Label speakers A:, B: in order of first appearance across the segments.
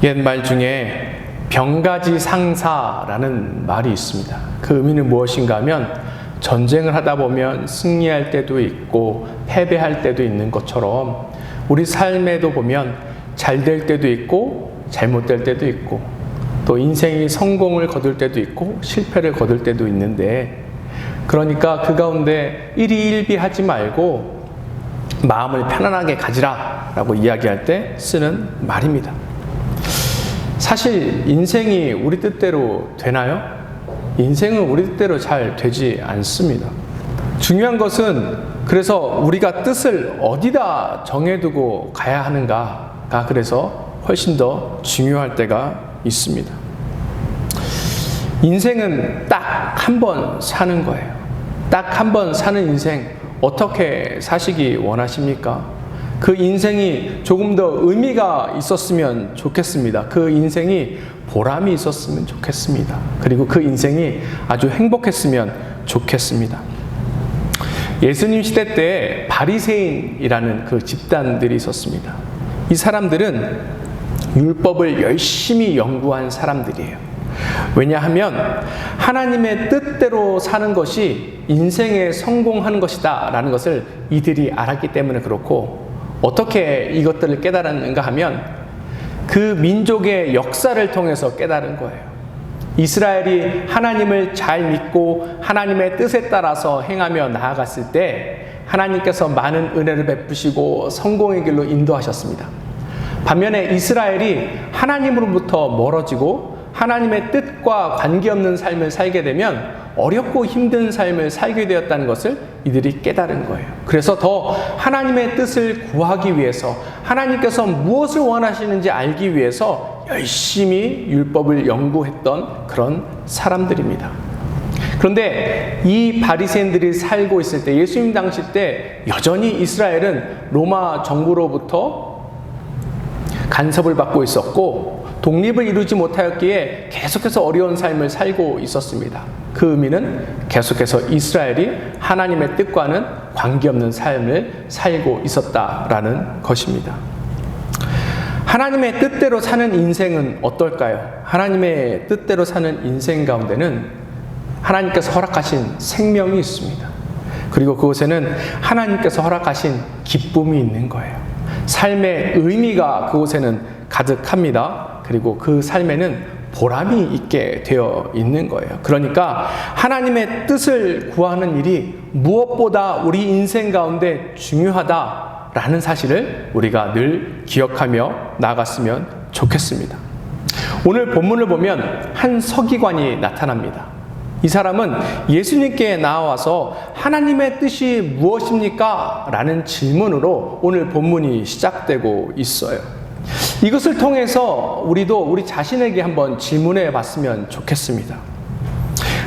A: 옛말 중에 병가지상사라는 말이 있습니다. 그 의미는 무엇인가 하면 전쟁을 하다 보면 승리할 때도 있고 패배할 때도 있는 것처럼 우리 삶에도 보면 잘 될 때도 있고 잘못될 때도 있고 또 인생이 성공을 거둘 때도 있고 실패를 거둘 때도 있는데, 그러니까 그 가운데 일희일비하지 말고 마음을 편안하게 가지라 라고 이야기할 때 쓰는 말입니다. 사실 인생이 우리 뜻대로 되나요? 인생은 우리 뜻대로 잘 되지 않습니다. 중요한 것은 그래서 우리가 뜻을 어디다 정해두고 가야 하는가가 그래서 훨씬 더 중요할 때가 있습니다. 인생은 딱 한 번 사는 거예요. 딱 한 번 사는 인생 어떻게 사시기 원하십니까? 그 인생이 조금 더 의미가 있었으면 좋겠습니다. 그 인생이 보람이 있었으면 좋겠습니다. 그리고 그 인생이 아주 행복했으면 좋겠습니다. 예수님 시대 때 바리새인이라는 그 집단들이 있었습니다. 이 사람들은 율법을 열심히 연구한 사람들이에요. 왜냐하면 하나님의 뜻대로 사는 것이 인생에 성공하는 것이다 라는 것을 이들이 알았기 때문에 그렇고, 어떻게 이것들을 깨달았는가 하면 그 민족의 역사를 통해서 깨달은 거예요. 이스라엘이 하나님을 잘 믿고 하나님의 뜻에 따라서 행하며 나아갔을 때 하나님께서 많은 은혜를 베푸시고 성공의 길로 인도하셨습니다. 반면에 이스라엘이 하나님으로부터 멀어지고 하나님의 뜻과 관계없는 삶을 살게 되면 어렵고 힘든 삶을 살게 되었다는 것을 이들이 깨달은 거예요. 그래서 더 하나님의 뜻을 구하기 위해서, 하나님께서 무엇을 원하시는지 알기 위해서 열심히 율법을 연구했던 그런 사람들입니다. 그런데 이 바리새인들이 살고 있을 때, 예수님 당시 때 여전히 이스라엘은 로마 정부로부터 간섭을 받고 있었고 독립을 이루지 못하였기에 계속해서 어려운 삶을 살고 있었습니다. 그 의미는 계속해서 이스라엘이 하나님의 뜻과는 관계없는 삶을 살고 있었다라는 것입니다. 하나님의 뜻대로 사는 인생은 어떨까요? 하나님의 뜻대로 사는 인생 가운데는 하나님께서 허락하신 생명이 있습니다. 그리고 그곳에는 하나님께서 허락하신 기쁨이 있는 거예요. 삶의 의미가 그곳에는 가득합니다. 그리고 그 삶에는 보람이 있게 되어 있는 거예요. 그러니까 하나님의 뜻을 구하는 일이 무엇보다 우리 인생 가운데 중요하다라는 사실을 우리가 늘 기억하며 나아갔으면 좋겠습니다. 오늘 본문을 보면 한 서기관이 나타납니다. 이 사람은 예수님께 나와서 하나님의 뜻이 무엇입니까? 라는 질문으로 오늘 본문이 시작되고 있어요. 이것을 통해서 우리도 우리 자신에게 한번 질문해 봤으면 좋겠습니다.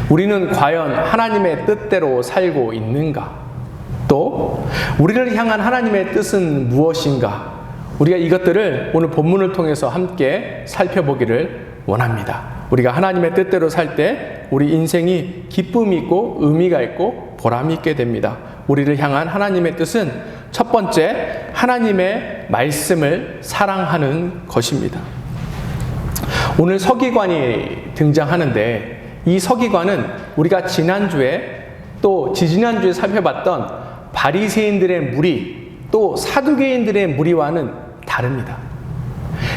A: 우리는 과연 하나님의 뜻대로 살고 있는가? 또 우리를 향한 하나님의 뜻은 무엇인가? 우리가 이것들을 오늘 본문을 통해서 함께 살펴보기를 원합니다. 우리가 하나님의 뜻대로 살 때 우리 인생이 기쁨이 있고 의미가 있고 보람이 있게 됩니다. 우리를 향한 하나님의 뜻은 첫 번째, 하나님의 말씀을 사랑하는 것입니다. 오늘 서기관이 등장하는데, 이 서기관은 우리가 지난주에 또 지지난주에 살펴봤던 바리새인들의 무리, 또 사두개인들의 무리와는 다릅니다.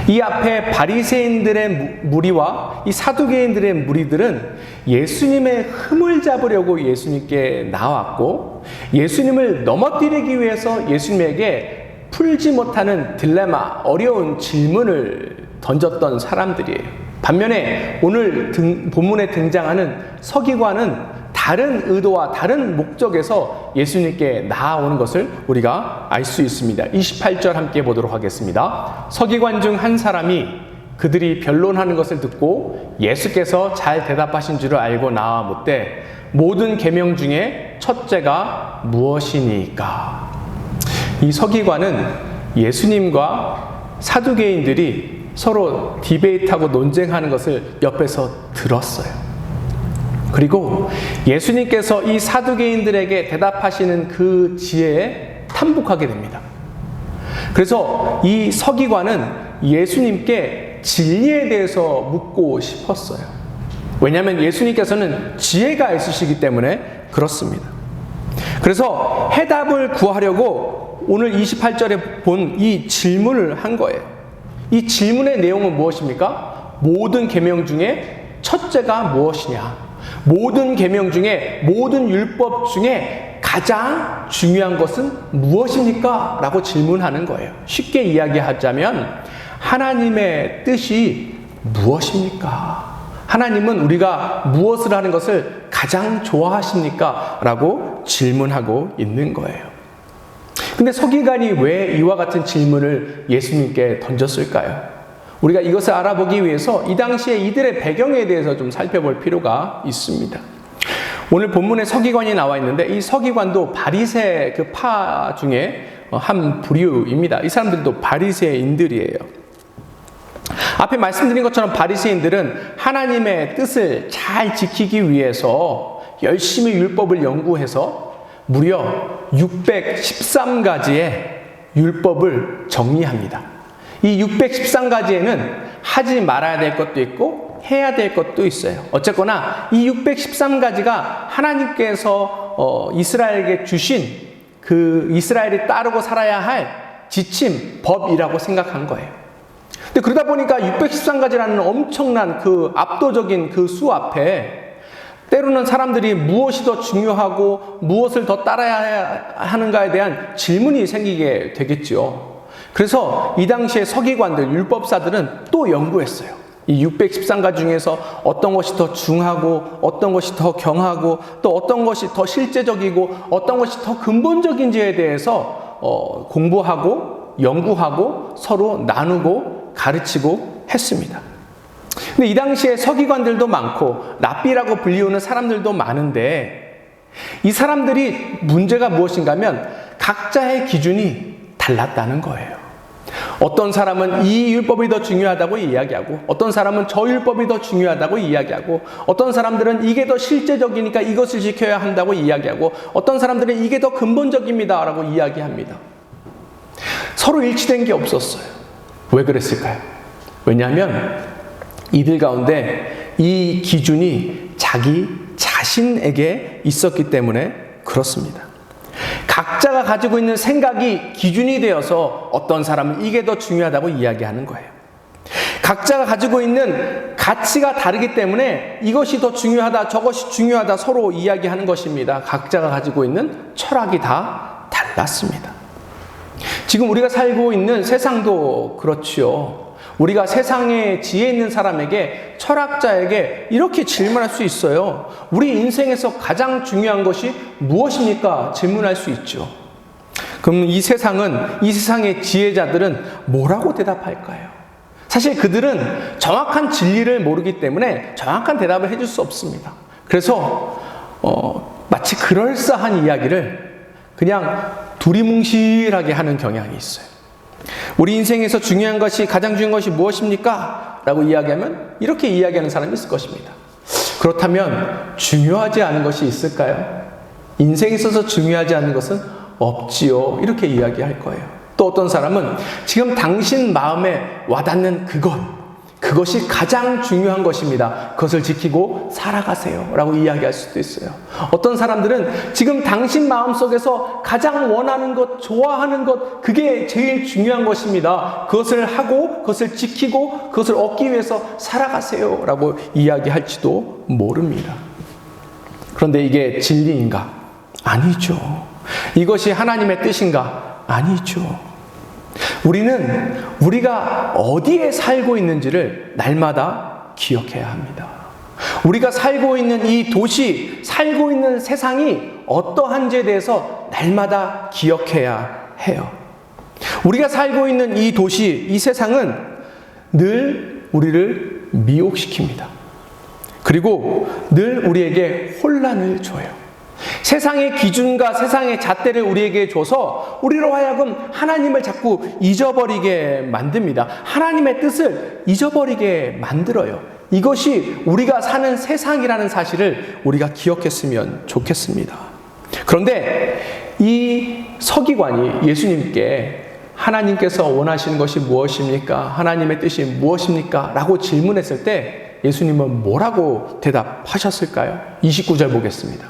A: 이 앞에 바리새인들의 무리와 이 사두개인들의 무리들은 예수님의 흠을 잡으려고 예수님께 나왔고, 예수님을 넘어뜨리기 위해서 예수님에게 풀지 못하는 딜레마, 어려운 질문을 던졌던 사람들이에요. 반면에 오늘 본문에 등장하는 서기관은 다른 의도와 다른 목적에서 예수님께 나아오는 것을 우리가 알 수 있습니다. 28절 함께 보도록 하겠습니다. 서기관 중 한 사람이 그들이 변론하는 것을 듣고 예수께서 잘 대답하신 줄을 알고 나와 묻되, 모든 계명 중에 첫째가 무엇이니까? 이 서기관은 예수님과 사두개인들이 서로 디베이트하고 논쟁하는 것을 옆에서 들었어요. 그리고 예수님께서 이 사두개인들에게 대답하시는 그 지혜에 탐복하게 됩니다. 그래서 이 서기관은 예수님께 진리에 대해서 묻고 싶었어요. 왜냐하면 예수님께서는 지혜가 있으시기 때문에 그렇습니다. 그래서 해답을 구하려고 오늘 28절에 본 이 질문을 한 거예요. 이 질문의 내용은 무엇입니까? 모든 계명 중에 첫째가 무엇이냐? 모든 계명 중에, 모든 율법 중에 가장 중요한 것은 무엇입니까? 라고 질문하는 거예요. 쉽게 이야기하자면 하나님의 뜻이 무엇입니까? 하나님은 우리가 무엇을 하는 것을 가장 좋아하십니까? 라고 질문하고 있는 거예요. 근데 서기관이 왜 이와 같은 질문을 예수님께 던졌을까요? 우리가 이것을 알아보기 위해서 이 당시에 이들의 배경에 대해서 좀 살펴볼 필요가 있습니다. 오늘 본문에 서기관이 나와 있는데 이 서기관도 바리새 그 파 중에 한 부류입니다. 이 사람들도 바리새인들이에요. 앞에 말씀드린 것처럼 바리새인들은 하나님의 뜻을 잘 지키기 위해서 열심히 율법을 연구해서 무려 613가지의 율법을 정리합니다. 이 613가지에는 하지 말아야 될 것도 있고 해야 될 것도 있어요. 어쨌거나 이 613가지가 하나님께서 이스라엘에게 주신 그 이스라엘이 따르고 살아야 할 지침, 법이라고 생각한 거예요. 근데 그러다 보니까 613가지라는 엄청난 그 압도적인 그 수 앞에 때로는 사람들이 무엇이 더 중요하고 무엇을 더 따라야 하는가에 대한 질문이 생기게 되겠지요. 그래서 이 당시에 서기관들, 율법사들은 또 연구했어요. 이 613가지 중에서 어떤 것이 더 중하고 어떤 것이 더 경하고 또 어떤 것이 더 실제적이고 어떤 것이 더 근본적인지에 대해서 공부하고 연구하고 서로 나누고 가르치고 했습니다. 근데 이 당시에 서기관들도 많고 랍비라고 불리우는 사람들도 많은데 이 사람들이 문제가 무엇인가 하면 각자의 기준이 달랐다는 거예요. 어떤 사람은 이 율법이 더 중요하다고 이야기하고 어떤 사람은 저 율법이 더 중요하다고 이야기하고 어떤 사람들은 이게 더 실제적이니까 이것을 지켜야 한다고 이야기하고 어떤 사람들은 이게 더 근본적입니다 라고 이야기합니다. 서로 일치된 게 없었어요. 왜 그랬을까요? 왜냐하면 이들 가운데 이 기준이 자기 자신에게 있었기 때문에 그렇습니다. 각자가 가지고 있는 생각이 기준이 되어서 어떤 사람은 이게 더 중요하다고 이야기하는 거예요. 각자가 가지고 있는 가치가 다르기 때문에 이것이 더 중요하다, 저것이 중요하다 서로 이야기하는 것입니다. 각자가 가지고 있는 철학이 다 달랐습니다. 지금 우리가 살고 있는 세상도 그렇지요. 우리가 세상에 지혜 있는 사람에게, 철학자에게 이렇게 질문할 수 있어요. 우리 인생에서 가장 중요한 것이 무엇입니까? 질문할 수 있죠. 그럼 이 세상의 지혜자들은 뭐라고 대답할까요? 사실 그들은 정확한 진리를 모르기 때문에 정확한 대답을 해줄 수 없습니다. 그래서 마치 그럴싸한 이야기를 그냥 두리뭉실하게 하는 경향이 있어요. 우리 인생에서 중요한 것이, 가장 중요한 것이 무엇입니까? 라고 이야기하면 이렇게 이야기하는 사람이 있을 것입니다. 그렇다면 중요하지 않은 것이 있을까요? 인생에 있어서 중요하지 않은 것은 없지요. 이렇게 이야기할 거예요. 또 어떤 사람은 지금 당신 마음에 와닿는 그것이 가장 중요한 것입니다. 그것을 지키고 살아가세요 라고 이야기할 수도 있어요. 어떤 사람들은 지금 당신 마음속에서 가장 원하는 것, 좋아하는 것, 그게 제일 중요한 것입니다. 그것을 하고 그것을 지키고 그것을 얻기 위해서 살아가세요 라고 이야기할지도 모릅니다. 그런데 이게 진리인가? 아니죠. 이것이 하나님의 뜻인가? 아니죠. 우리가 어디에 살고 있는지를 날마다 기억해야 합니다. 우리가 살고 있는 이 도시, 살고 있는 세상이 어떠한지에 대해서 날마다 기억해야 해요. 우리가 살고 있는 이 도시, 이 세상은 늘 우리를 미혹시킵니다. 그리고 늘 우리에게 혼란을 줘요. 세상의 기준과 세상의 잣대를 우리에게 줘서 우리로 하여금 하나님을 자꾸 잊어버리게 만듭니다. 하나님의 뜻을 잊어버리게 만들어요. 이것이 우리가 사는 세상이라는 사실을 우리가 기억했으면 좋겠습니다. 그런데 이 서기관이 예수님께 하나님께서 원하시는 것이 무엇입니까? 하나님의 뜻이 무엇입니까? 라고 질문했을 때 예수님은 뭐라고 대답하셨을까요? 29절 보겠습니다.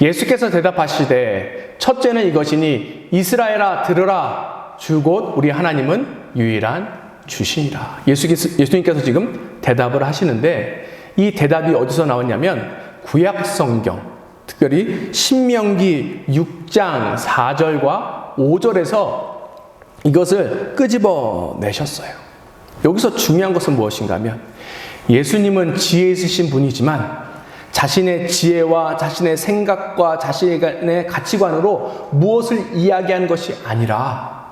A: 예수께서 대답하시되 첫째는 이것이니 이스라엘아 들으라 주 곧 우리 하나님은 유일한 주시니라. 예수님께서 지금 대답을 하시는데 이 대답이 어디서 나왔냐면 구약 성경, 특별히 신명기 6장 4절과 5절에서 이것을 끄집어내셨어요. 여기서 중요한 것은 무엇인가 하면 예수님은 지혜 있으신 분이지만 자신의 지혜와 자신의 생각과 자신의 가치관으로 무엇을 이야기하는 것이 아니라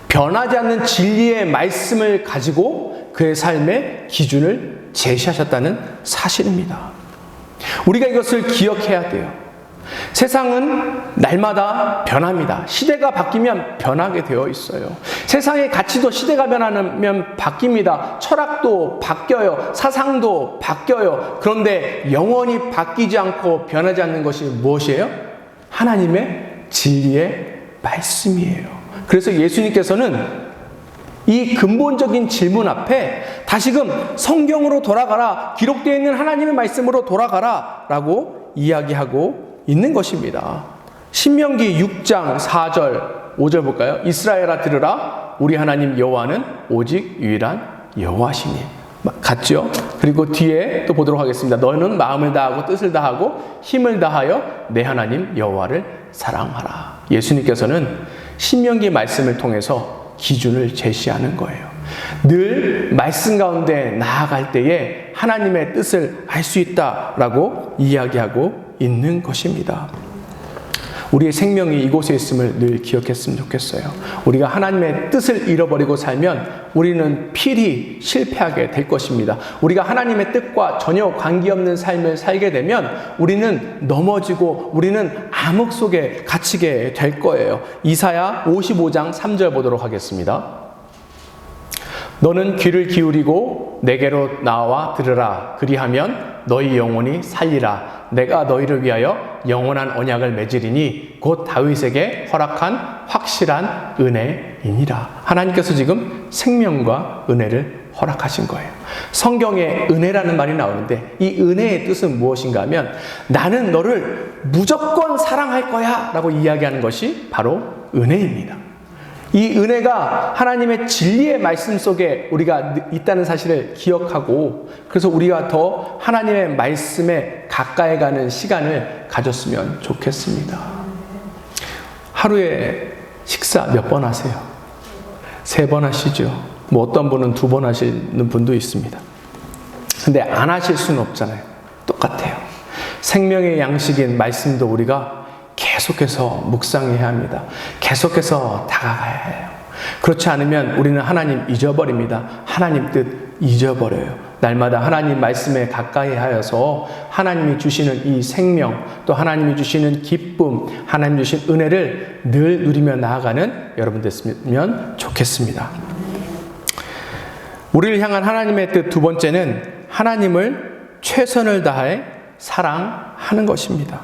A: 변하지 않는 진리의 말씀을 가지고 그의 삶의 기준을 제시하셨다는 사실입니다. 우리가 이것을 기억해야 돼요. 세상은 날마다 변합니다. 시대가 바뀌면 변하게 되어 있어요. 세상의 가치도 시대가 변하면 바뀝니다. 철학도 바뀌어요. 사상도 바뀌어요. 그런데 영원히 바뀌지 않고 변하지 않는 것이 무엇이에요? 하나님의 진리의 말씀이에요. 그래서 예수님께서는 이 근본적인 질문 앞에 다시금 성경으로 돌아가라, 기록되어 있는 하나님의 말씀으로 돌아가라 라고 이야기하고 있는 것입니다. 신명기 6장 4절 5절 볼까요? 이스라엘아 들으라 우리 하나님 여호와는 오직 유일한 여호와시니. 같죠? 그리고 뒤에 또 보도록 하겠습니다. 너는 마음을 다하고 뜻을 다하고 힘을 다하여 내 하나님 여호와를 사랑하라. 예수님께서는 신명기 말씀을 통해서 기준을 제시하는 거예요. 늘 말씀 가운데 나아갈 때에 하나님의 뜻을 알 수 있다라고 이야기하고 있는 것입니다. 우리의 생명이 이곳에 있음을 늘 기억했으면 좋겠어요. 우리가 하나님의 뜻을 잃어버리고 살면 우리는 필히 실패하게 될 것입니다. 우리가 하나님의 뜻과 전혀 관계없는 삶을 살게 되면 우리는 넘어지고 우리는 암흑 속에 갇히게 될 거예요. 이사야 55장 3절 보도록 하겠습니다. 너는 귀를 기울이고 내게로 나와 들으라. 그리하면 너희 영혼이 살리라. 내가 너희를 위하여 영원한 언약을 맺으리니 곧 다윗에게 허락한 확실한 은혜이니라. 하나님께서 지금 생명과 은혜를 허락하신 거예요. 성경에 은혜라는 말이 나오는데 이 은혜의 뜻은 무엇인가 하면 나는 너를 무조건 사랑할 거야 라고 이야기하는 것이 바로 은혜입니다. 이 은혜가 하나님의 진리의 말씀 속에 우리가 있다는 사실을 기억하고 그래서 우리가 더 하나님의 말씀에 가까이 가는 시간을 가졌으면 좋겠습니다. 하루에 식사 몇 번 하세요? 3번 하시죠. 뭐 어떤 분은 2번 하시는 분도 있습니다. 근데 안 하실 수는 없잖아요. 똑같아요. 생명의 양식인 말씀도 우리가 계속해서 묵상해야 합니다. 계속해서 다가가야 해요. 그렇지 않으면 우리는 하나님 잊어버립니다. 하나님 뜻 잊어버려요. 날마다 하나님 말씀에 가까이 하여서 하나님이 주시는 이 생명, 또 하나님이 주시는 기쁨, 하나님이 주신 은혜를 늘 누리며 나아가는 여러분 됐으면 좋겠습니다. 우리를 향한 하나님의 뜻 두 번째는 하나님을 최선을 다해 사랑하는 것입니다.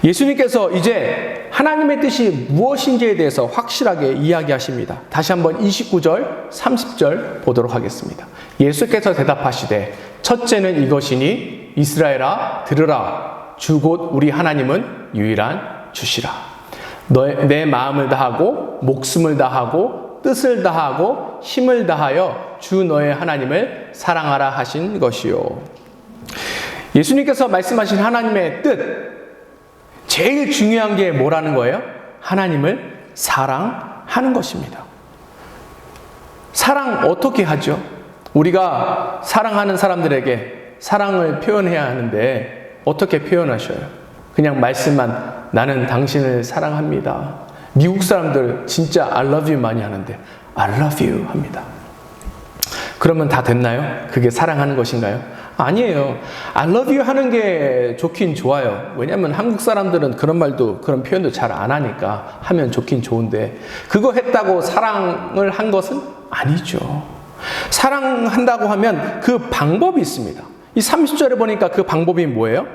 A: 예수님께서 이제 하나님의 뜻이 무엇인지에 대해서 확실하게 이야기하십니다. 다시 한번 29절, 30절 보도록 하겠습니다. 예수께서 대답하시되 첫째는 이것이니 이스라엘아 들으라 주 곧 우리 하나님은 유일한 주시라. 내 마음을 다하고 목숨을 다하고 뜻을 다하고 힘을 다하여 주 너의 하나님을 사랑하라 하신 것이요. 예수님께서 말씀하신 하나님의 뜻, 제일 중요한 게 뭐라는 거예요? 하나님을 사랑하는 것입니다. 사랑 어떻게 하죠? 우리가 사랑하는 사람들에게 사랑을 표현해야 하는데 어떻게 표현하셔요? 그냥 말씀만 나는 당신을 사랑합니다. 미국 사람들 진짜 I love you 많이 하는데 I love you 합니다. 그러면 다 됐나요? 그게 사랑하는 것인가요? 아니에요. I love you 하는 게 좋긴 좋아요. 왜냐하면 한국 사람들은 그런 말도 그런 표현도 잘 안 하니까 하면 좋긴 좋은데 그거 했다고 사랑을 한 것은 아니죠. 사랑한다고 하면 그 방법이 있습니다. 이 30절에 보니까 그 방법이 뭐예요?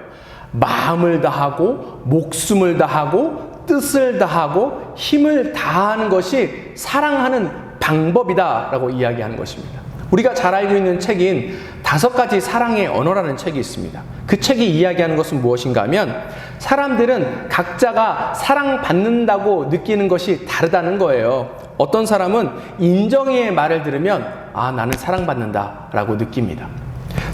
A: 마음을 다하고 목숨을 다하고 뜻을 다하고 힘을 다하는 것이 사랑하는 방법이다라고 이야기하는 것입니다. 우리가 잘 알고 있는 책인 5가지 사랑의 언어라는 책이 있습니다. 그 책이 이야기하는 것은 무엇인가 하면 사람들은 각자가 사랑받는다고 느끼는 것이 다르다는 거예요. 어떤 사람은 인정의 말을 들으면 나는 사랑받는다 라고 느낍니다.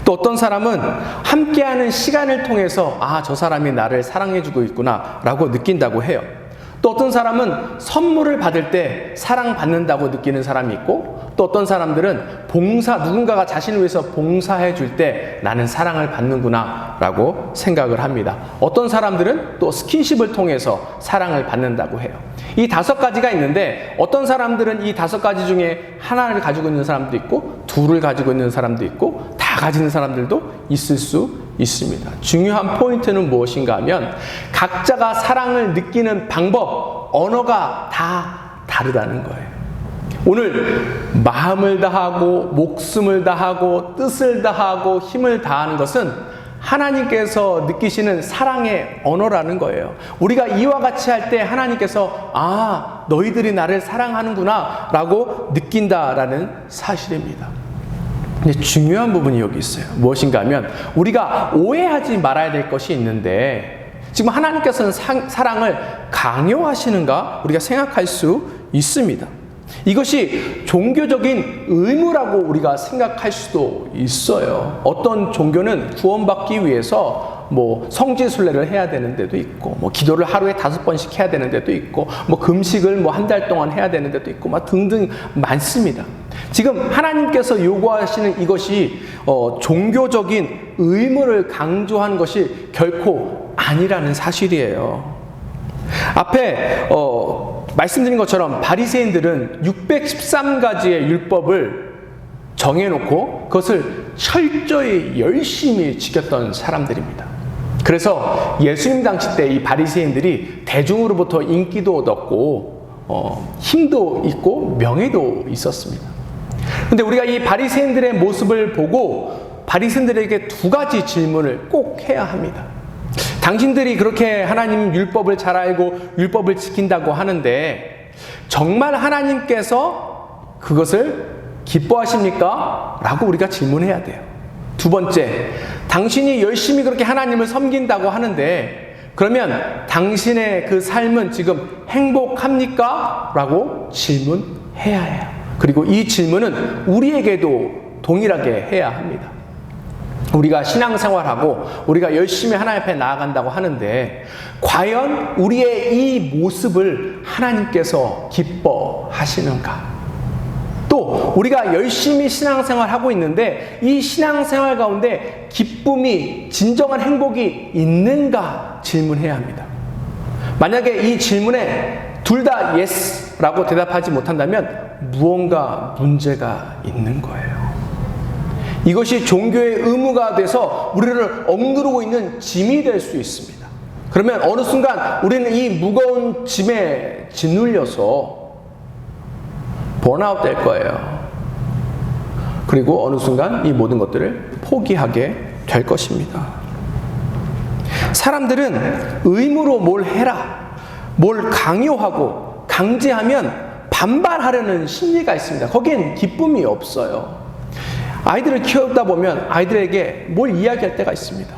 A: 또 어떤 사람은 함께하는 시간을 통해서 저 사람이 나를 사랑해주고 있구나 라고 느낀다고 해요. 또 어떤 사람은 선물을 받을 때 사랑받는다고 느끼는 사람이 있고, 또 어떤 사람들은 누군가가 자신을 위해서 봉사해 줄 때 나는 사랑을 받는구나 라고 생각을 합니다. 어떤 사람들은 또 스킨십을 통해서 사랑을 받는다고 해요. 이 5가지가 있는데 어떤 사람들은 이 5가지 중에 하나를 가지고 있는 사람도 있고, 2를 가지고 있는 사람도 있고, 다 가지는 사람들도 있을 수 있습니다. 중요한 포인트는 무엇인가 하면 각자가 사랑을 느끼는 방법, 언어가 다 다르다는 거예요. 오늘 마음을 다하고 목숨을 다하고 뜻을 다하고 힘을 다하는 것은 하나님께서 느끼시는 사랑의 언어라는 거예요. 우리가 이와 같이 할 때 하나님께서 너희들이 나를 사랑하는구나 라고 느낀다라는 사실입니다. 근데 중요한 부분이 여기 있어요. 무엇인가 하면 우리가 오해하지 말아야 될 것이 있는데, 지금 하나님께서는 사랑을 강요하시는가 우리가 생각할 수 있습니다. 이것이 종교적인 의무라고 우리가 생각할 수도 있어요. 어떤 종교는 구원받기 위해서 성지순례를 해야 되는 데도 있고, 기도를 하루에 5번씩 해야 되는 데도 있고, 금식을 1달 동안 해야 되는 데도 있고, 등등 많습니다. 지금 하나님께서 요구하시는 이것이 종교적인 의무를 강조하는 것이 결코 아니라는 사실이에요. 앞에 말씀드린 것처럼 바리새인들은 613가지의 율법을 정해놓고 그것을 철저히 열심히 지켰던 사람들입니다. 그래서 예수님 당시 때 이 바리새인들이 대중으로부터 인기도 얻었고 힘도 있고 명예도 있었습니다. 그런데 우리가 이 바리새인들의 모습을 보고 바리새인들에게 2가지 질문을 꼭 해야 합니다. 당신들이 그렇게 하나님 율법을 잘 알고 율법을 지킨다고 하는데 정말 하나님께서 그것을 기뻐하십니까? 라고 우리가 질문해야 돼요. 2번째, 당신이 열심히 그렇게 하나님을 섬긴다고 하는데 그러면 당신의 그 삶은 지금 행복합니까? 라고 질문해야 해요. 그리고 이 질문은 우리에게도 동일하게 해야 합니다. 우리가 신앙생활하고 우리가 열심히 하나님 앞에 나아간다고 하는데 과연 우리의 이 모습을 하나님께서 기뻐하시는가? 또 우리가 열심히 신앙생활하고 있는데 이 신앙생활 가운데 기쁨이, 진정한 행복이 있는가 질문해야 합니다. 만약에 이 질문에 둘 다 예스라고 대답하지 못한다면 무언가 문제가 있는 거예요. 이것이 종교의 의무가 돼서 우리를 억누르고 있는 짐이 될 수 있습니다. 그러면 어느 순간 우리는 이 무거운 짐에 짓눌려서 번아웃 될 거예요. 그리고 어느 순간 이 모든 것들을 포기하게 될 것입니다. 사람들은 의무로 뭘 해라, 뭘 강요하고 강제하면 반발하려는 심리가 있습니다. 거기엔 기쁨이 없어요. 아이들을 키우다 보면 아이들에게 뭘 이야기할 때가 있습니다.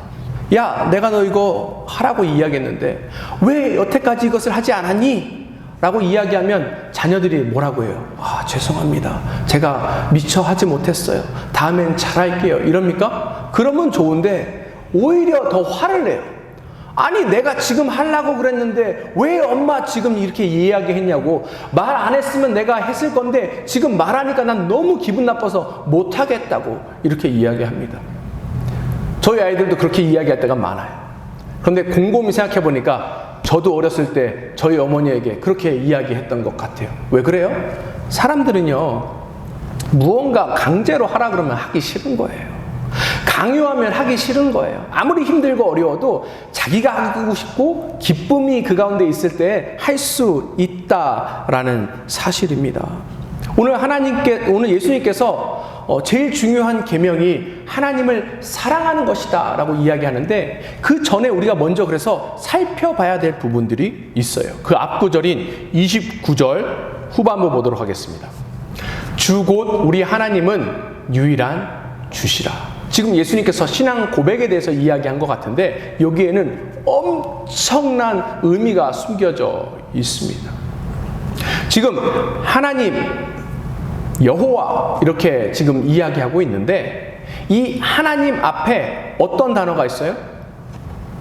A: 야, 내가 너 이거 하라고 이야기했는데 왜 여태까지 이것을 하지 않았니? 라고 이야기하면 자녀들이 뭐라고 해요? 죄송합니다. 제가 미처 하지 못했어요. 다음엔 잘할게요. 이럽니까? 그러면 좋은데 오히려 더 화를 내요. 아니, 내가 지금 하려고 그랬는데 왜 엄마 지금 이렇게 이야기했냐고. 말 안 했으면 내가 했을 건데 지금 말하니까 난 너무 기분 나빠서 못하겠다고 이렇게 이야기합니다. 저희 아이들도 그렇게 이야기할 때가 많아요. 그런데 곰곰이 생각해 보니까 저도 어렸을 때 저희 어머니에게 그렇게 이야기했던 것 같아요. 왜 그래요? 사람들은요, 무언가 강제로 하라 그러면 하기 싫은 거예요. 강요하면 하기 싫은 거예요. 아무리 힘들고 어려워도 자기가 하고 싶고 기쁨이 그 가운데 있을 때 할 수 있다라는 사실입니다. 오늘 예수님께서 제일 중요한 계명이 하나님을 사랑하는 것이다 라고 이야기하는데, 그 전에 우리가 먼저 그래서 살펴봐야 될 부분들이 있어요. 그 앞구절인 29절 후반부 보도록 하겠습니다. 주 곧 우리 하나님은 유일한 주시라. 지금 예수님께서 신앙 고백에 대해서 이야기한 것 같은데, 여기에는 엄청난 의미가 숨겨져 있습니다. 지금 하나님, 여호와 이렇게 지금 이야기하고 있는데, 이 하나님 앞에 어떤 단어가 있어요?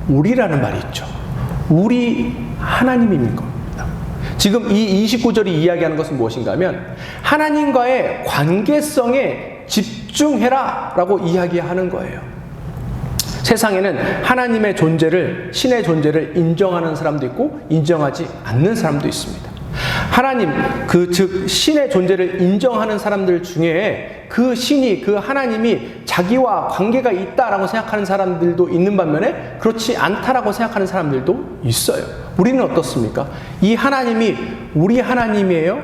A: 우리라는 말이 있죠. 우리 하나님인 겁니다. 지금 이 29절이 이야기하는 것은 무엇인가 하면, 하나님과의 관계성에 집중해라 라고 이야기하는 거예요. 세상에는 하나님의 존재를, 신의 존재를 인정하는 사람도 있고 인정하지 않는 사람도 있습니다. 하나님, 즉 신의 존재를 인정하는 사람들 중에 그 신이, 그 하나님이 자기와 관계가 있다라고 생각하는 사람들도 있는 반면에 그렇지 않다라고 생각하는 사람들도 있어요. 우리는 어떻습니까? 이 하나님이 우리 하나님이에요?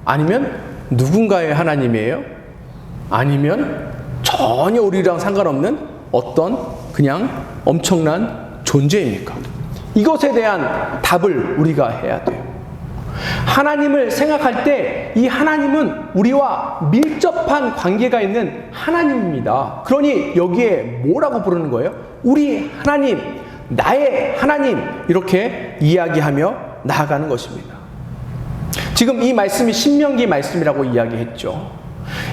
A: 아니면 누군가의 하나님이에요? 아니면 전혀 우리랑 상관없는 어떤 그냥 엄청난 존재입니까? 이것에 대한 답을 우리가 해야 돼요. 하나님을 생각할 때 이 하나님은 우리와 밀접한 관계가 있는 하나님입니다. 그러니 여기에 뭐라고 부르는 거예요? 우리 하나님, 나의 하나님, 이렇게 이야기하며 나아가는 것입니다. 지금 이 말씀이 신명기 말씀이라고 이야기했죠.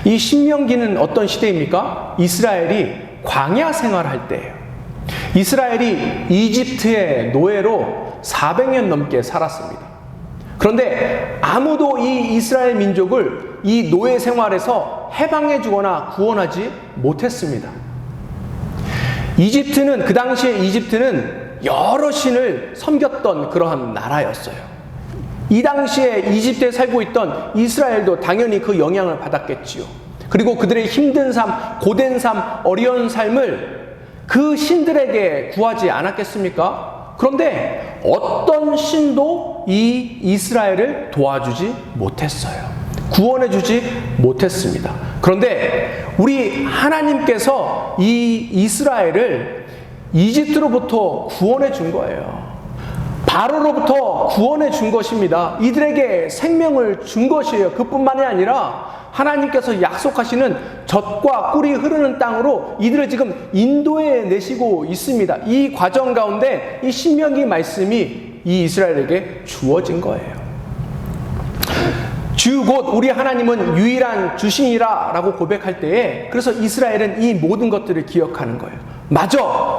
A: 이 신명기는 어떤 시대입니까? 이스라엘이 광야 생활할 때예요. 이스라엘이 이집트의 노예로 400년 넘게 살았습니다. 그런데 아무도 이 이스라엘 민족을 이 노예 생활에서 해방해 주거나 구원하지 못했습니다. 이집트는, 그 당시에 이집트는 여러 신을 섬겼던 그러한 나라였어요. 이 당시에 이집트에 살고 있던 이스라엘도 당연히 그 영향을 받았겠지요. 그리고 그들의 힘든 삶, 고된 삶, 어려운 삶을 그 신들에게 구하지 않았겠습니까? 그런데 어떤 신도 이 이스라엘을 도와주지 못했어요. 구원해주지 못했습니다. 그런데 우리 하나님께서 이 이스라엘을 이집트로부터 구원해 준 거예요. 바로로부터 구원해 준 것입니다. 이들에게 생명을 준 것이에요. 그뿐만이 아니라 하나님께서 약속하시는 젖과 꿀이 흐르는 땅으로 이들을 지금 인도해 내시고 있습니다. 이 과정 가운데 이 신명기 말씀이 이 이스라엘에게 주어진 거예요. 주 곧 우리 하나님은 유일한 주신이라 라고 고백할 때에, 그래서 이스라엘은 이 모든 것들을 기억하는 거예요. 맞아,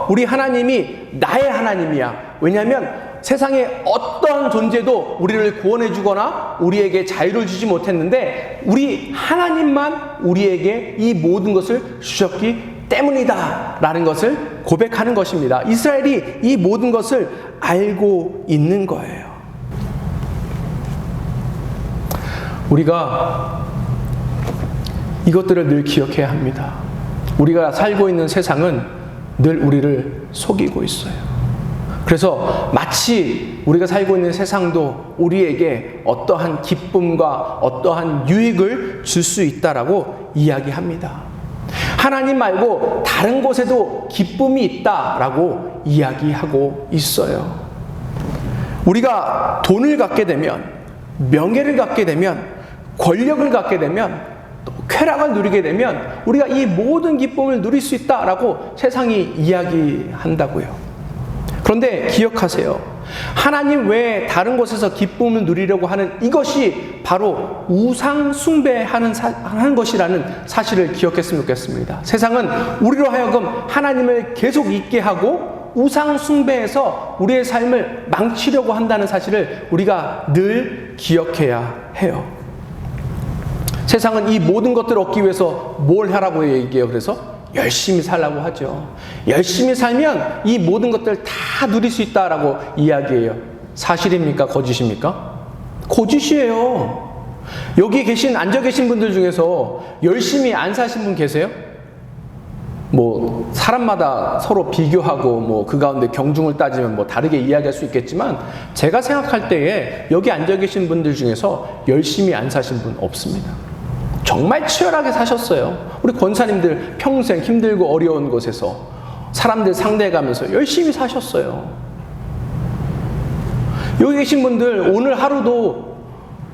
A: 우리 하나님이 나의 하나님이야. 왜냐하면 세상에 어떤 존재도 우리를 구원해 주거나 우리에게 자유를 주지 못했는데 우리 하나님만 우리에게 이 모든 것을 주셨기 때문이다 라는 것을 고백하는 것입니다. 이스라엘이 이 모든 것을 알고 있는 거예요. 우리가 이것들을 늘 기억해야 합니다. 우리가 살고 있는 세상은 늘 우리를 속이고 있어요. 그래서 마치 우리가 살고 있는 세상도 우리에게 어떠한 기쁨과 어떠한 유익을 줄 수 있다라고 이야기합니다. 하나님 말고 다른 곳에도 기쁨이 있다라고 이야기하고 있어요. 우리가 돈을 갖게 되면, 명예를 갖게 되면, 권력을 갖게 되면, 또 쾌락을 누리게 되면 우리가 이 모든 기쁨을 누릴 수 있다라고 세상이 이야기한다고요. 그런데 기억하세요. 하나님 외에 다른 곳에서 기쁨을 누리려고 하는 이것이 바로 우상 숭배하는 것이라는 사실을 기억했으면 좋겠습니다. 세상은 우리로 하여금 하나님을 계속 잊게 하고 우상 숭배해서 우리의 삶을 망치려고 한다는 사실을 우리가 늘 기억해야 해요. 세상은 이 모든 것들을 얻기 위해서 뭘 하라고 얘기해요? 그래서 열심히 살라고 하죠. 열심히 살면 이 모든 것들 다 누릴 수 있다라고 이야기해요. 사실입니까? 거짓입니까? 거짓이에요. 여기 앉아 계신 분들 중에서 열심히 안 사신 분 계세요? 뭐 사람마다 서로 비교하고 뭐 그 가운데 경중을 따지면 뭐 다르게 이야기할 수 있겠지만, 제가 생각할 때에 여기 앉아 계신 분들 중에서 열심히 안 사신 분 없습니다. 정말 치열하게 사셨어요. 우리 권사님들 평생 힘들고 어려운 곳에서 사람들 상대해가면서 열심히 사셨어요. 여기 계신 분들 오늘 하루도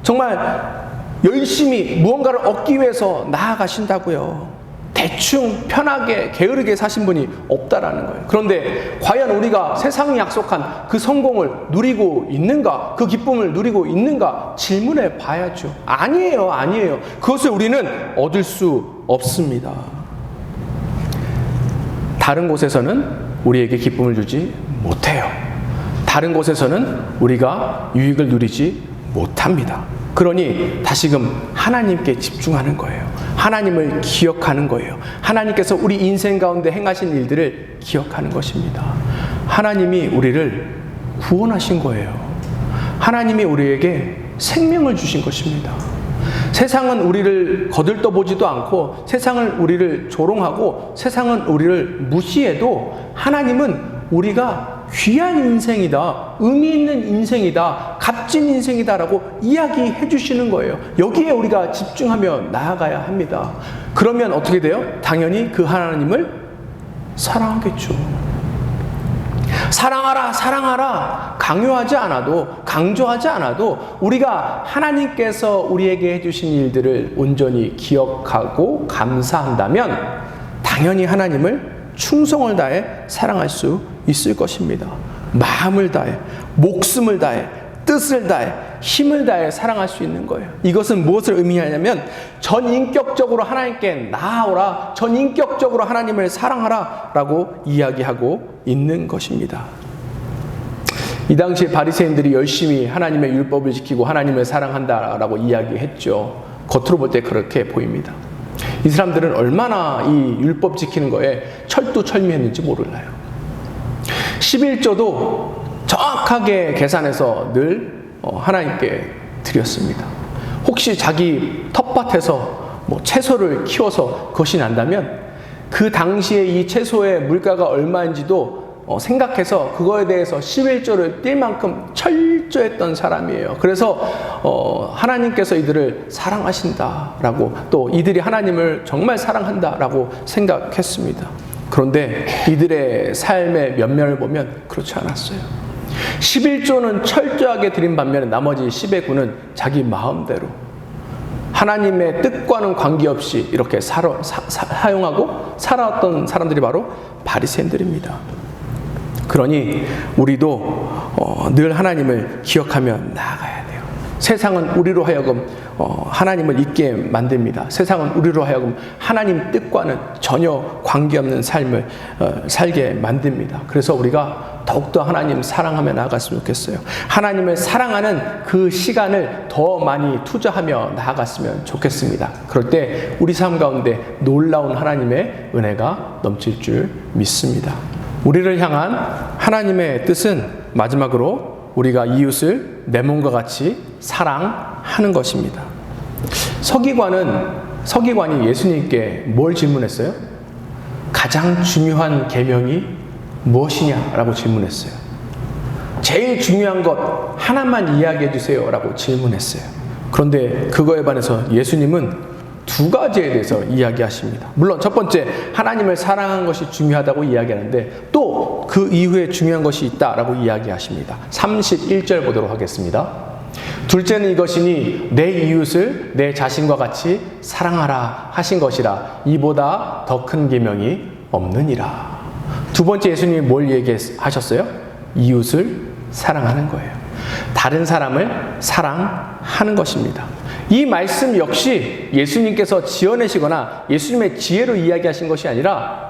A: 정말 열심히 무언가를 얻기 위해서 나아가신다고요. 대충 편하게 게으르게 사신 분이 없다라는 거예요. 그런데 과연 우리가 세상이 약속한 그 성공을 누리고 있는가? 그 기쁨을 누리고 있는가? 질문해 봐야죠. 아니에요. 그것을 우리는 얻을 수 없습니다. 다른 곳에서는 우리에게 기쁨을 주지 못해요. 다른 곳에서는 우리가 유익을 누리지 못합니다. 그러니 다시금 하나님께 집중하는 거예요. 하나님을 기억하는 거예요. 하나님께서 우리 인생 가운데 행하신 일들을 기억하는 것입니다. 하나님이 우리를 구원하신 거예요. 하나님이 우리에게 생명을 주신 것입니다. 세상은 우리를 거들떠보지도 않고 세상은 우리를 조롱하고 세상은 우리를 무시해도 하나님은 우리가 귀한 인생이다, 의미 있는 인생이다, 값진 인생이다라고 이야기해 주시는 거예요. 여기에 우리가 집중하며 나아가야 합니다. 그러면 어떻게 돼요? 당연히 그 하나님을 사랑하겠죠. 사랑하라 강요하지 않아도, 강조하지 않아도 우리가 하나님께서 우리에게 해주신 일들을 온전히 기억하고 감사한다면 당연히 하나님을 충성을 다해 사랑할 수 있을 것입니다. 마음을 다해, 목숨을 다해, 뜻을 다해, 힘을 다해 사랑할 수 있는 거예요. 이것은 무엇을 의미하냐면 전인격적으로 하나님께 나아오라, 전인격적으로 하나님을 사랑하라 라고 이야기하고 있는 것입니다. 이 당시에 바리새인들이 열심히 하나님의 율법을 지키고 하나님을 사랑한다라고 이야기했죠. 겉으로 볼 때 그렇게 보입니다. 이 사람들은 얼마나 이 율법 지키는 거에 철두철미했는지 몰라요. 11조도 정확하게 계산해서 늘 하나님께 드렸습니다. 혹시 자기 텃밭에서 채소를 키워서 그것이 난다면 그 당시에 이 채소의 물가가 얼마인지도 생각해서 그거에 대해서 11조를 뛸 만큼 철저했던 사람이에요. 그래서 하나님께서 이들을 사랑하신다라고, 또 이들이 하나님을 정말 사랑한다라고 생각했습니다. 그런데 이들의 삶의 면면을 보면 그렇지 않았어요. 11조는 철저하게 드린 반면에 나머지 10의 9는 자기 마음대로 하나님의 뜻과는 관계없이 이렇게 사용하고 살아왔던 사람들이 바로 바리새인들입니다. 그러니 우리도 늘 하나님을 기억하며 나아가야 돼요. 세상은 우리로 하여금 하나님을 잊게 만듭니다. 세상은 우리로 하여금 하나님 뜻과는 전혀 관계없는 삶을 살게 만듭니다. 그래서 우리가 더욱더 하나님 사랑하며 나아갔으면 좋겠어요. 하나님을 사랑하는 그 시간을 더 많이 투자하며 나아갔으면 좋겠습니다. 그럴 때 우리 삶 가운데 놀라운 하나님의 은혜가 넘칠 줄 믿습니다. 우리를 향한 하나님의 뜻은 마지막으로 우리가 이웃을 내 몸과 같이 사랑하는 것입니다. 서기관이 예수님께 뭘 질문했어요? 가장 중요한 계명이 무엇이냐라고 질문했어요. 제일 중요한 것 하나만 이야기해 주세요 라고 질문했어요. 그런데 그거에 반해서 예수님은 두 가지에 대해서 이야기하십니다. 물론 첫 번째 하나님을 사랑하는 것이 중요하다고 이야기하는데 또 그 이후에 중요한 것이 있다라고 이야기하십니다. 31절 보도록 하겠습니다. 둘째는 이것이니 내 이웃을 내 자신과 같이 사랑하라 하신 것이라 이보다 더 큰 계명이 없느니라. 두 번째 예수님이 뭘 얘기하셨어요? 이웃을 사랑하는 거예요. 다른 사람을 사랑하는 것입니다. 이 말씀 역시 예수님께서 지어내시거나 예수님의 지혜로 이야기하신 것이 아니라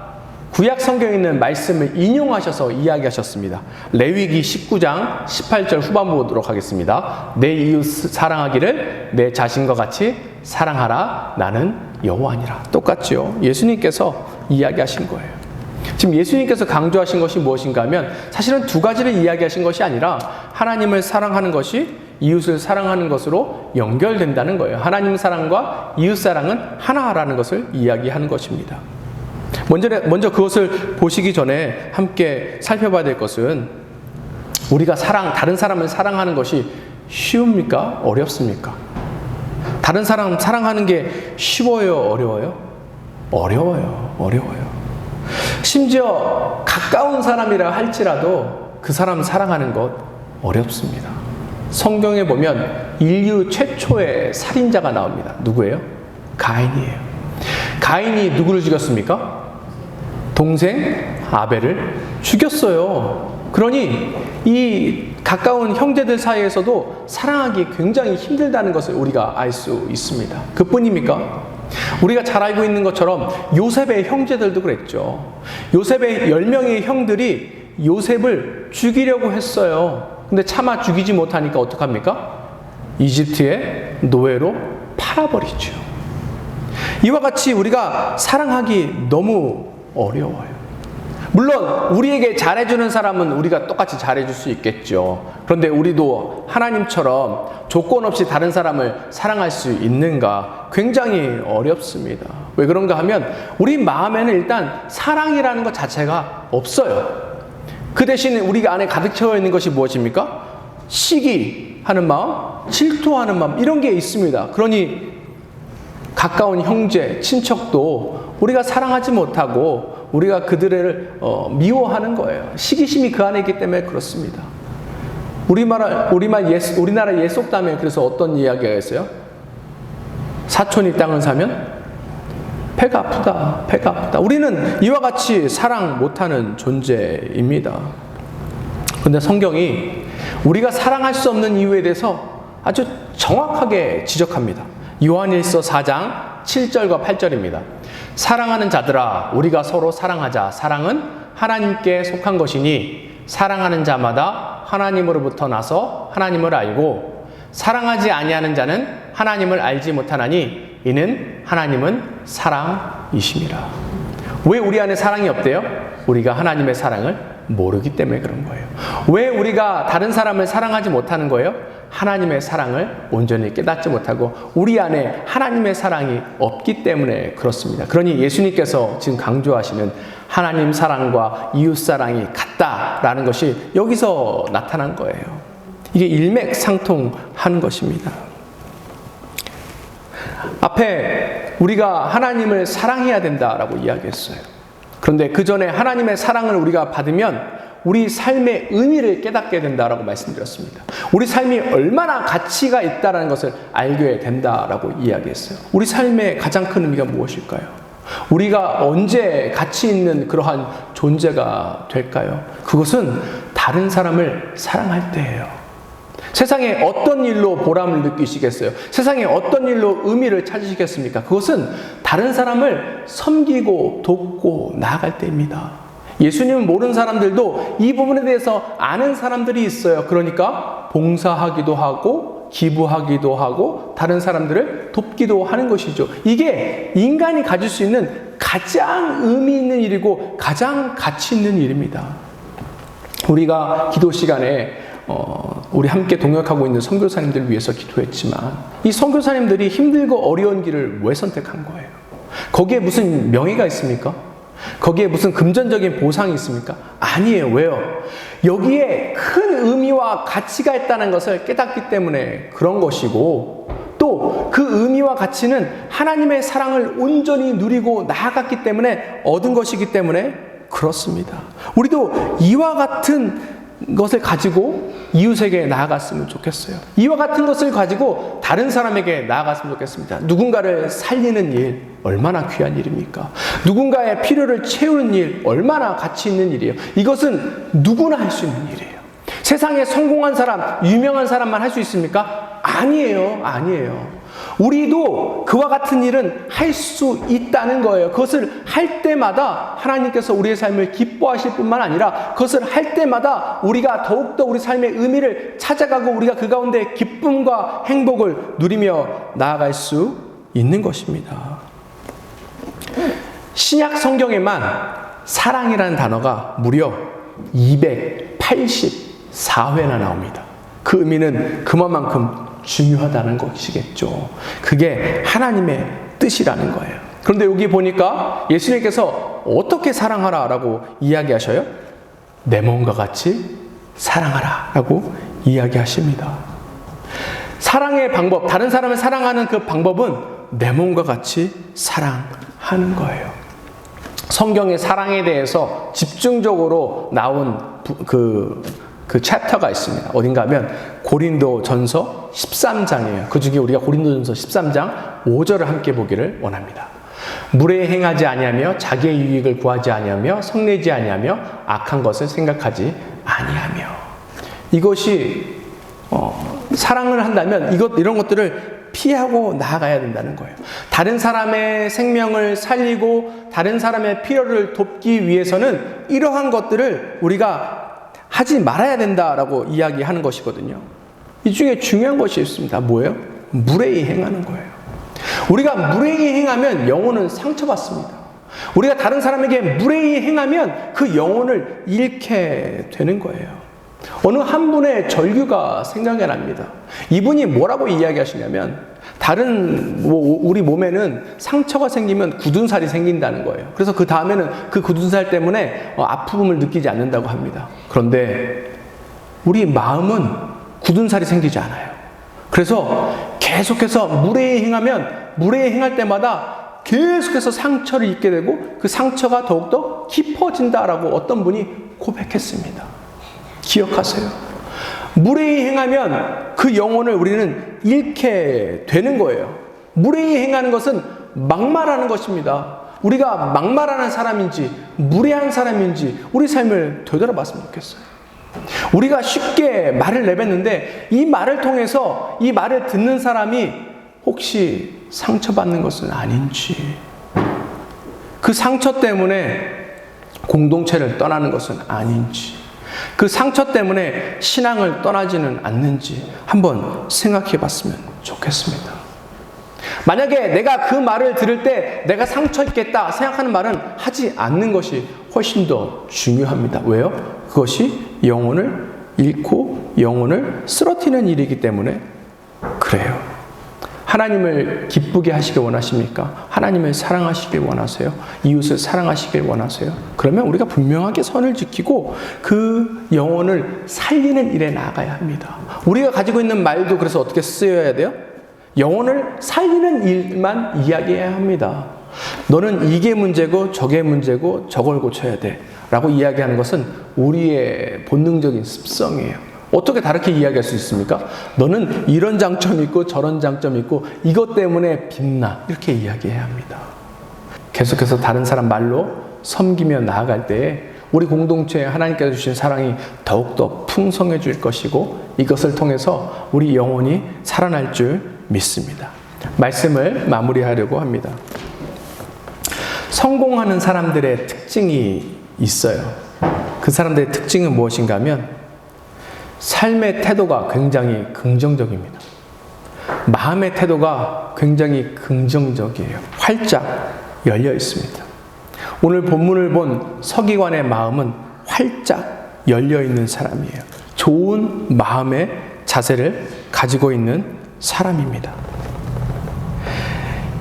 A: 구약 성경에 있는 말씀을 인용하셔서 이야기하셨습니다. 레위기 19장 18절 후반부 보도록 하겠습니다. 내 이웃 사랑하기를 내 자신과 같이 사랑하라. 나는 여호와니라. 똑같죠. 예수님께서 이야기하신 거예요. 지금 예수님께서 강조하신 것이 무엇인가 하면 사실은 두 가지를 이야기하신 것이 아니라 하나님을 사랑하는 것이 이웃을 사랑하는 것으로 연결된다는 거예요. 하나님 사랑과 이웃 사랑은 하나라는 것을 이야기하는 것입니다. 먼저 그것을 보시기 전에 함께 살펴봐야 될 것은 우리가 다른 사람을 사랑하는 것이 쉬웁니까? 어렵습니까? 다른 사람 사랑하는 게 쉬워요, 어려워요? 어려워요. 심지어 가까운 사람이라 할지라도 그 사람 사랑하는 것 어렵습니다. 성경에 보면 인류 최초의 살인자가 나옵니다. 누구예요? 가인이에요. 가인이 누구를 죽였습니까? 동생 아벨을 죽였어요. 그러니 이 가까운 형제들 사이에서도 사랑하기 굉장히 힘들다는 것을 우리가 알 수 있습니다. 그뿐입니까? 우리가 잘 알고 있는 것처럼 요셉의 형제들도 그랬죠. 요셉의 10명의 형들이 요셉을 죽이려고 했어요. 근데 차마 죽이지 못하니까 어떡합니까? 이집트의 노예로 팔아버리죠. 이와 같이 우리가 사랑하기 너무 어려워요. 물론 우리에게 잘해주는 사람은 우리가 똑같이 잘해줄 수 있겠죠. 그런데 우리도 하나님처럼 조건 없이 다른 사람을 사랑할 수 있는가? 굉장히 어렵습니다. 왜 그런가 하면 우리 마음에는 일단 사랑이라는 것 자체가 없어요. 그 대신 우리 안에 가득 채워 있는 것이 무엇입니까? 시기하는 마음, 질투하는 마음, 이런 게 있습니다. 그러니 가까운 형제, 친척도 우리가 사랑하지 못하고 우리가 그들을 미워하는 거예요. 시기심이 그 안에 있기 때문에 그렇습니다. 우리나라 예속담에 그래서 어떤 이야기가 있어요? 사촌이 땅을 사면 배가 아프다. 우리는 이와 같이 사랑 못하는 존재입니다. 그런데 성경이 우리가 사랑할 수 없는 이유에 대해서 아주 정확하게 지적합니다. 요한일서 4장 7절과 8절입니다. 사랑하는 자들아, 우리가 서로 사랑하자. 사랑은 하나님께 속한 것이니 사랑하는 자마다 하나님으로부터 나서 하나님을 알고 사랑하지 아니하는 자는 하나님을 알지 못하나니 이는 하나님은 사랑이심이라. 왜 우리 안에 사랑이 없대요? 우리가 하나님의 사랑을 모르기 때문에 그런 거예요. 왜 우리가 다른 사람을 사랑하지 못하는 거예요? 하나님의 사랑을 온전히 깨닫지 못하고 우리 안에 하나님의 사랑이 없기 때문에 그렇습니다. 그러니 예수님께서 지금 강조하시는 하나님 사랑과 이웃 사랑이 같다라는 것이 여기서 나타난 거예요. 이게 일맥상통하는 것입니다. 앞에 우리가 하나님을 사랑해야 된다라고 이야기했어요. 그런데 그 전에 하나님의 사랑을 우리가 받으면 우리 삶의 의미를 깨닫게 된다라고 말씀드렸습니다. 우리 삶이 얼마나 가치가 있다는 것을 알게 된다라고 이야기했어요. 우리 삶의 가장 큰 의미가 무엇일까요? 우리가 언제 가치 있는 그러한 존재가 될까요? 그것은 다른 사람을 사랑할 때예요. 세상에 어떤 일로 보람을 느끼시겠어요? 세상에 어떤 일로 의미를 찾으시겠습니까? 그것은 다른 사람을 섬기고 돕고 나아갈 때입니다. 예수님은 모르는 사람들도 이 부분에 대해서 아는 사람들이 있어요. 그러니까 봉사하기도 하고 기부하기도 하고 다른 사람들을 돕기도 하는 것이죠. 이게 인간이 가질 수 있는 가장 의미 있는 일이고 가장 가치 있는 일입니다. 우리가 기도 시간에 우리 함께 동역하고 있는 선교사님들을 위해서 기도했지만 이 선교사님들이 힘들고 어려운 길을 왜 선택한 거예요? 거기에 무슨 명예가 있습니까? 거기에 무슨 금전적인 보상이 있습니까? 아니에요. 왜요? 여기에 큰 의미와 가치가 있다는 것을 깨닫기 때문에 그런 것이고 또 그 의미와 가치는 하나님의 사랑을 온전히 누리고 나아갔기 때문에 얻은 것이기 때문에 그렇습니다. 우리도 이와 같은 것을 가지고 이웃에게 나아갔으면 좋겠어요. 이와 같은 것을 가지고 다른 사람에게 나아갔으면 좋겠습니다. 누군가를 살리는 일 얼마나 귀한 일입니까? 누군가의 필요를 채우는 일 얼마나 가치 있는 일이에요. 이것은 누구나 할 수 있는 일이에요. 세상에 성공한 사람, 유명한 사람만 할 수 있습니까? 아니에요. 우리도 그와 같은 일은 할 수 있다는 거예요. 그것을 할 때마다 하나님께서 우리의 삶을 기뻐하실 뿐만 아니라 그것을 할 때마다 우리가 더욱더 우리 삶의 의미를 찾아가고 우리가 그 가운데 기쁨과 행복을 누리며 나아갈 수 있는 것입니다. 신약 성경에만 사랑이라는 단어가 무려 284회나 나옵니다. 그 의미는 그만큼 중요하다는 것이겠죠. 그게 하나님의 뜻이라는 거예요. 그런데 여기 보니까 예수님께서 어떻게 사랑하라라고 이야기하셔요? 내 몸과 같이 사랑하라라고 이야기하십니다. 사랑의 방법, 다른 사람을 사랑하는 그 방법은 내 몸과 같이 사랑하는 거예요. 성경의 사랑에 대해서 집중적으로 나온 그 챕터가 있습니다. 어딘가 하면 고린도전서 13장이에요. 그 중에 우리가 고린도전서 13장 5절을 함께 보기를 원합니다. 무례에 행하지 아니하며 자기의 유익을 구하지 아니하며 성내지 아니하며 악한 것을 생각하지 아니하며. 이것이 사랑을 한다면 이런 것들을 피하고 나아가야 된다는 거예요. 다른 사람의 생명을 살리고 다른 사람의 필요를 돕기 위해서는 이러한 것들을 우리가 하지 말아야 된다라고 이야기하는 것이거든요. 이 중에 중요한 것이 있습니다. 뭐예요? 무례히 행하는 거예요. 우리가 무례히 행하면 영혼은 상처받습니다. 우리가 다른 사람에게 무례히 행하면 그 영혼을 잃게 되는 거예요. 어느 한 분의 절규가 생각이 납니다. 이분이 뭐라고 이야기하시냐면 우리 몸에는 상처가 생기면 굳은 살이 생긴다는 거예요. 그래서 그 다음에는 그 굳은 살 때문에 아픔을 느끼지 않는다고 합니다. 그런데 우리 마음은 굳은 살이 생기지 않아요. 그래서 계속해서 무례히 행할 때마다 계속해서 상처를 입게 되고 그 상처가 더욱더 깊어진다라고 어떤 분이 고백했습니다. 기억하세요. 무례히 행하면 그 영혼을 우리는 잃게 되는 거예요. 무례히 행하는 것은 막말하는 것입니다. 우리가 막말하는 사람인지 무례한 사람인지 우리 삶을 되돌아봤으면 좋겠어요. 우리가 쉽게 말을 내뱉는데 이 말을 통해서 이 말을 듣는 사람이 혹시 상처받는 것은 아닌지, 그 상처 때문에 공동체를 떠나는 것은 아닌지, 그 상처 때문에 신앙을 떠나지는 않는지 한번 생각해 봤으면 좋겠습니다. 만약에 내가 그 말을 들을 때 내가 상처 입겠다 생각하는 말은 하지 않는 것이 훨씬 더 중요합니다. 왜요? 그것이 영혼을 잃고 영혼을 쓰러뜨리는 일이기 때문에 그래요. 하나님을 기쁘게 하시길 원하십니까? 하나님을 사랑하시길 원하세요? 이웃을 사랑하시길 원하세요? 그러면 우리가 분명하게 선을 지키고 그 영혼을 살리는 일에 나아가야 합니다. 우리가 가지고 있는 말도 그래서 어떻게 쓰여야 돼요? 영혼을 살리는 일만 이야기해야 합니다. 너는 이게 문제고 저게 문제고 저걸 고쳐야 돼 라고 이야기하는 것은 우리의 본능적인 습성이에요. 어떻게 다르게 이야기할 수 있습니까? 너는 이런 장점이 있고 저런 장점이 있고 이것 때문에 빛나, 이렇게 이야기해야 합니다. 계속해서 다른 사람 말로 섬기며 나아갈 때에 우리 공동체에 하나님께서 주신 사랑이 더욱더 풍성해질 것이고 이것을 통해서 우리 영혼이 살아날 줄 믿습니다. 말씀을 마무리하려고 합니다. 성공하는 사람들의 특징이 있어요. 그 사람들의 특징은 무엇인가 하면 삶의 태도가 굉장히 긍정적입니다. 마음의 태도가 굉장히 긍정적이에요. 활짝 열려 있습니다. 오늘 본문을 본 서기관의 마음은 활짝 열려 있는 사람이에요. 좋은 마음의 자세를 가지고 있는 사람입니다.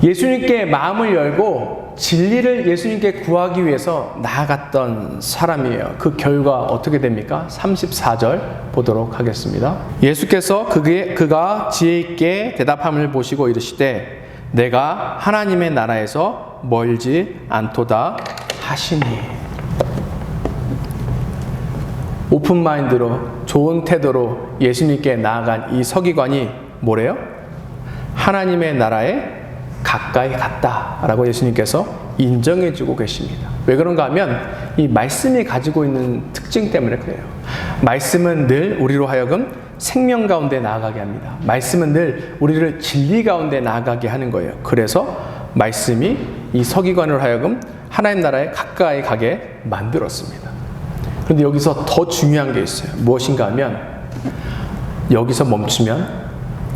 A: 예수님께 마음을 열고 진리를 예수님께 구하기 위해서 나아갔던 사람이에요. 그 결과 어떻게 됩니까? 34절 보도록 하겠습니다. 예수께서 그가 지혜 있게 대답함을 보시고 이르시되 내가 하나님의 나라에서 멀지 않도다 하시니. 오픈마인드로 좋은 태도로 예수님께 나아간 이 서기관이 뭐래요? 하나님의 나라에 가까이 갔다라고 예수님께서 인정해주고 계십니다. 왜 그런가 하면 이 말씀이 가지고 있는 특징 때문에 그래요. 말씀은 늘 우리로 하여금 생명 가운데 나아가게 합니다. 말씀은 늘 우리를 진리 가운데 나아가게 하는 거예요. 그래서 말씀이 이 서기관으로 하여금 하나님 나라에 가까이 가게 만들었습니다. 그런데 여기서 더 중요한 게 있어요. 무엇인가 하면 여기서 멈추면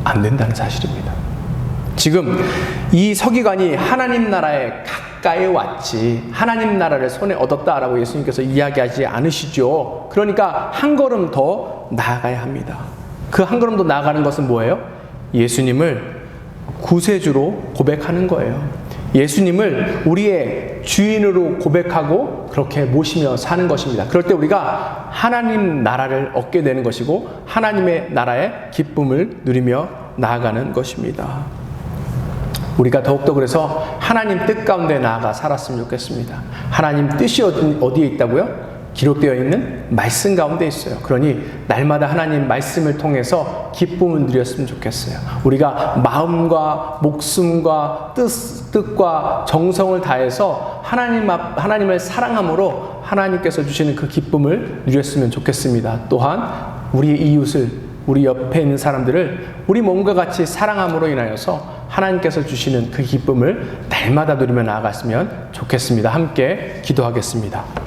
A: 안 된다는 사실입니다. 지금 이 서기관이 하나님 나라에 가까이 왔지 하나님 나라를 손에 얻었다라고 예수님께서 이야기하지 않으시죠. 그러니까 한 걸음 더 나아가야 합니다. 그 한 걸음 더 나아가는 것은 뭐예요? 예수님을 구세주로 고백하는 거예요. 예수님을 우리의 주인으로 고백하고 그렇게 모시며 사는 것입니다. 그럴 때 우리가 하나님 나라를 얻게 되는 것이고 하나님의 나라의 기쁨을 누리며 나아가는 것입니다. 우리가 더욱더 그래서 하나님 뜻 가운데 나아가 살았으면 좋겠습니다. 하나님 뜻이 어디에 있다고요? 기록되어 있는 말씀 가운데 있어요. 그러니 날마다 하나님 말씀을 통해서 기쁨을 누렸으면 좋겠어요. 우리가 마음과 목숨과 뜻과 정성을 다해서 하나님을 사랑함으로 하나님께서 주시는 그 기쁨을 누렸으면 좋겠습니다. 또한 우리 이웃을, 우리 옆에 있는 사람들을 우리 몸과 같이 사랑함으로 인하여서 하나님께서 주시는 그 기쁨을 날마다 누리며 나아갔으면 좋겠습니다. 함께 기도하겠습니다.